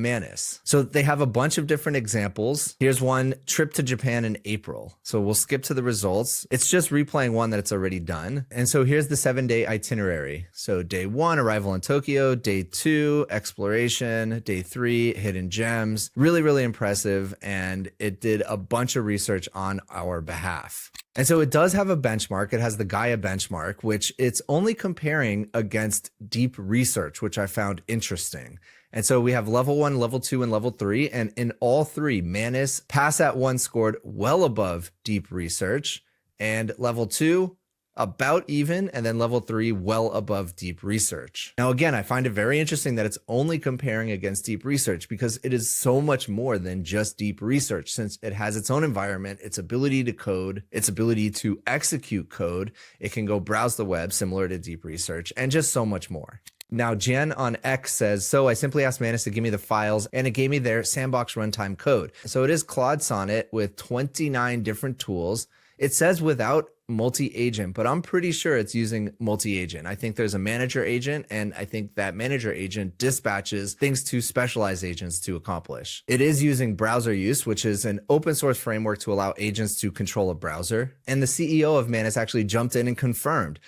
Manus. So they have a bunch of different examples. Here's one: trip to Japan in April. So we'll skip to the results. It's just replaying one that it's already done. And so here's the 7-day itinerary. So day 1, arrival in Tokyo. Day 2, exploration. Day 3, hidden gems. Really, really impressive. And it did a bunch of research on our behalf. And so it does have a benchmark. It has the Gaia benchmark, which it's only comparing against deep research, which I found interesting. And so we have level 1, level 2, and level 3. And in all three, Manus Pass at 1 scored well above deep research, and level 2 about even, and then level 3 well above deep research. Now, again, I find it very interesting that it's only comparing against deep research, because it is so much more than just deep research, since it has its own environment, its ability to code, its ability to execute code. It can go browse the web similar to deep research, and just so much more. Now, Jen on X says, so I simply asked Manus to give me the files, and it gave me their sandbox runtime code. So it is Claude Sonnet with 29 different tools. It says without multi-agent, but I'm pretty sure it's using multi-agent. I think there's a manager agent, and I think that manager agent dispatches things to specialized agents to accomplish. It is using browser use, which is an open source framework to allow agents to control a browser. And the CEO of Manus actually jumped in and confirmed,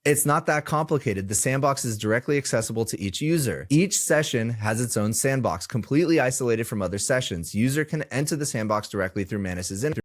it's not that complicated. The sandbox is directly accessible to each user. Each session has its own sandbox, completely isolated from other sessions. User can enter the sandbox directly through Manus's interface.